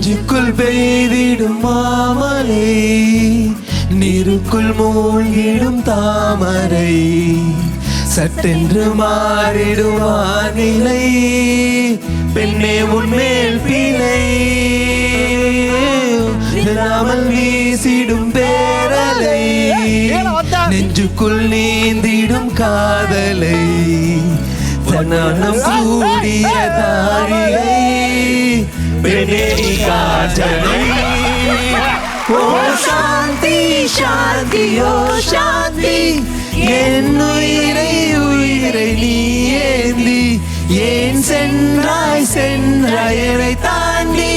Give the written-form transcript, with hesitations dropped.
நெஞ்சுக்குள் பெய்திடும் மாமலை, நீருக்குள் மூழ்கிடும் தாமரை, சட்டென்று மாறிடும் வானிலை, பெண்ணே உன்மேல் பிழை, நாமல் வீசிடும் பேரலை, நெஞ்சுக்குள் நீந்திடும் காதலை, தன்னானம் கூடிய தாரிகை, பெண்ணே காற்றலை. ஓ சாந்தி சாந்தி ஓ சாந்தி, என் உயிரை உயிரை நீ ஏந்தி, ஏன் சென்றாய் சென்றாய் என்னை தாண்டி.